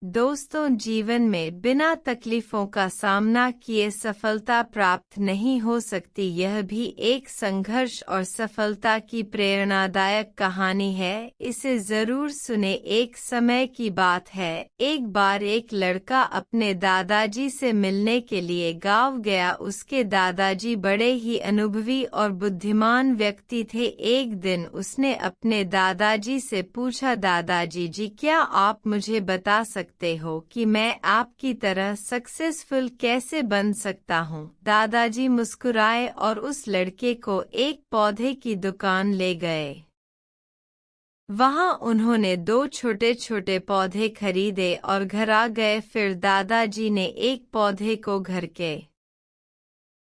दोस्तों, जीवन में बिना तकलीफों का सामना किए सफलता प्राप्त नहीं हो सकती। यह भी एक संघर्ष और सफलता की प्रेरणादायक कहानी है। इसे जरूर सुने। एक समय की बात है, एक बार एक लड़का अपने दादाजी से मिलने के लिए गांव गया। उसके दादाजी बड़े ही अनुभवी और बुद्धिमान व्यक्ति थे। एक दिन उसने अपने दादाजी से पूछा, दादाजी जी, क्या आप मुझे बता सकते हो कि मैं आपकी तरह सक्सेसफुल कैसे बन सकता हूँ? दादाजी मुस्कुराए और उस लड़के को एक पौधे की दुकान ले गए। वहां उन्होंने 2 छोटे छोटे पौधे खरीदे और घर आ गए। फिर दादाजी ने एक पौधे को घर के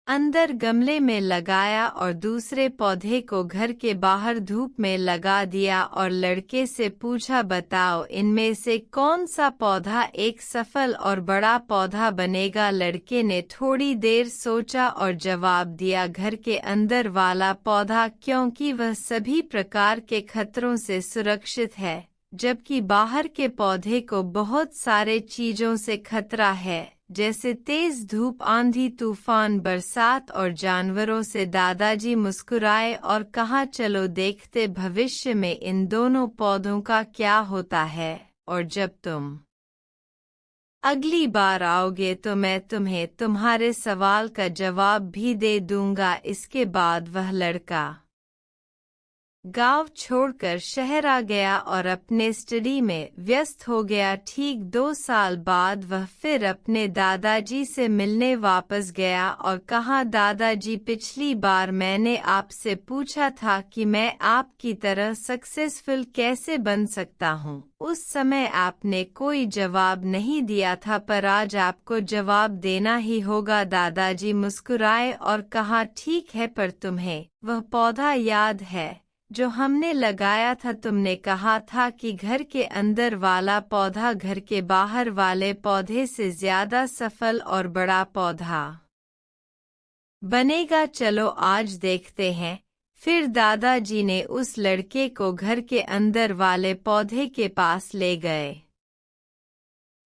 अंदर गमले में लगाया और दूसरे पौधे को घर के बाहर धूप में लगा दिया और लड़के से पूछा, बताओ इनमें से कौन सा पौधा एक सफल और बड़ा पौधा बनेगा? लड़के ने थोड़ी देर सोचा और जवाब दिया, घर के अंदर वाला पौधा, क्योंकि वह सभी प्रकार के खतरों से सुरक्षित है, जबकि बाहर के पौधे को बहुत सारे चीजों से खतरा है, जैसे तेज धूप, आंधी, तूफान, बरसात और जानवरों से। दादाजी मुस्कुराए और कहा, चलो देखते भविष्य में इन दोनों पौधों का क्या होता है, और जब तुम अगली बार आओगे तो मैं तुम्हें तुम्हारे सवाल का जवाब भी दे दूंगा। इसके बाद वह लड़का गांव छोड़कर शहर आ गया और अपने स्टडी में व्यस्त हो गया। ठीक 2 साल बाद वह फिर अपने दादाजी से मिलने वापस गया और कहा, दादाजी, पिछली बार मैंने आपसे पूछा था कि मैं आपकी तरह सक्सेसफुल कैसे बन सकता हूँ। उस समय आपने कोई जवाब नहीं दिया था, पर आज आपको जवाब देना ही होगा। दादाजी मुस्कुराए और कहा, ठीक है, पर तुम्हें वह पौधा याद है जो हमने लगाया था? तुमने कहा था कि घर के अंदर वाला पौधा घर के बाहर वाले पौधे से ज्यादा सफल और बड़ा पौधा बनेगा। चलो आज देखते हैं। फिर दादाजी ने उस लड़के को घर के अंदर वाले पौधे के पास ले गए।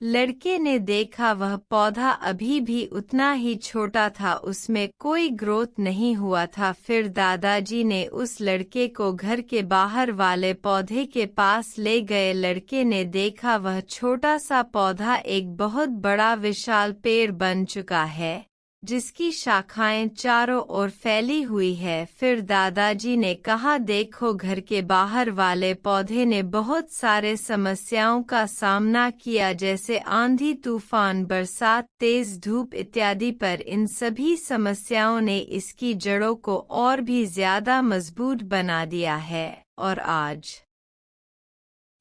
लड़के ने देखा वह पौधा अभी भी उतना ही छोटा था, उसमें कोई ग्रोथ नहीं हुआ था। फिर दादाजी ने उस लड़के को घर के बाहर वाले पौधे के पास ले गए। लड़के ने देखा वह छोटा सा पौधा एक बहुत बड़ा विशाल पेड़ बन चुका है, जिसकी शाखाएं चारों ओर फैली हुई है। फिर दादाजी ने कहा, देखो, घर के बाहर वाले पौधे ने बहुत सारे समस्याओं का सामना किया, जैसे आंधी, तूफान, बरसात, तेज धूप इत्यादि, पर इन सभी समस्याओं ने इसकी जड़ों को और भी ज्यादा मजबूत बना दिया है, और आज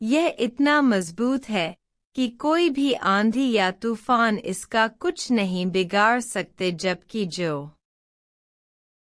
यह इतना मजबूत है कि कोई भी आंधी या तूफान इसका कुछ नहीं बिगाड़ सकते। जबकि जो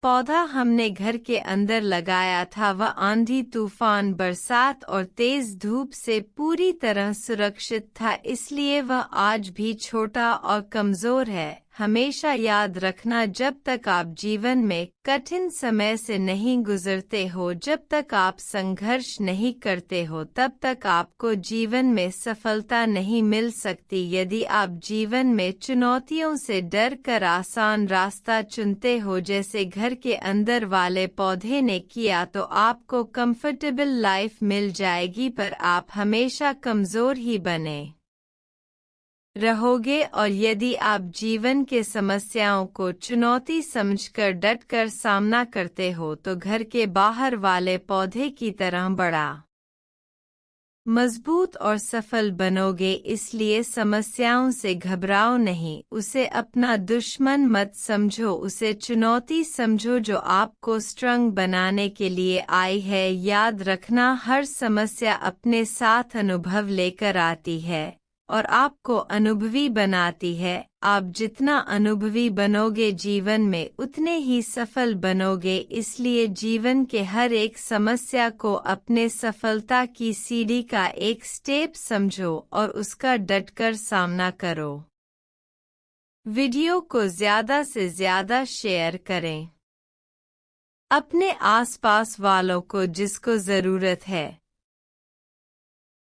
पौधा हमने घर के अंदर लगाया था वह आंधी, तूफान, बरसात और तेज धूप से पूरी तरह सुरक्षित था, इसलिए वह आज भी छोटा और कमजोर है। हमेशा याद रखना, जब तक आप जीवन में कठिन समय से नहीं गुजरते हो, जब तक आप संघर्ष नहीं करते हो, तब तक आपको जीवन में सफलता नहीं मिल सकती। यदि आप जीवन में चुनौतियों से डर कर आसान रास्ता चुनते हो, जैसे घर के अंदर वाले पौधे ने किया, तो आपको कंफर्टेबल लाइफ मिल जाएगी, पर आप हमेशा कमजोर ही बने रहोगे। और यदि आप जीवन के समस्याओं को चुनौती समझकर डटकर सामना करते हो, तो घर के बाहर वाले पौधे की तरह बड़ा, मजबूत और सफल बनोगे। इसलिए समस्याओं से घबराओ नहीं, उसे अपना दुश्मन मत समझो, उसे चुनौती समझो जो आपको स्ट्रॉन्ग बनाने के लिए आई है। याद रखना, हर समस्या अपने साथ अनुभव लेकर आती है और आपको अनुभवी बनाती है। आप जितना अनुभवी बनोगे जीवन में, उतने ही सफल बनोगे। इसलिए जीवन के हर एक समस्या को अपने सफलता की सीढ़ी का एक स्टेप समझो और उसका डटकर सामना करो। वीडियो को ज्यादा से ज्यादा शेयर करें। अपने आसपास वालों को जिसको जरूरत है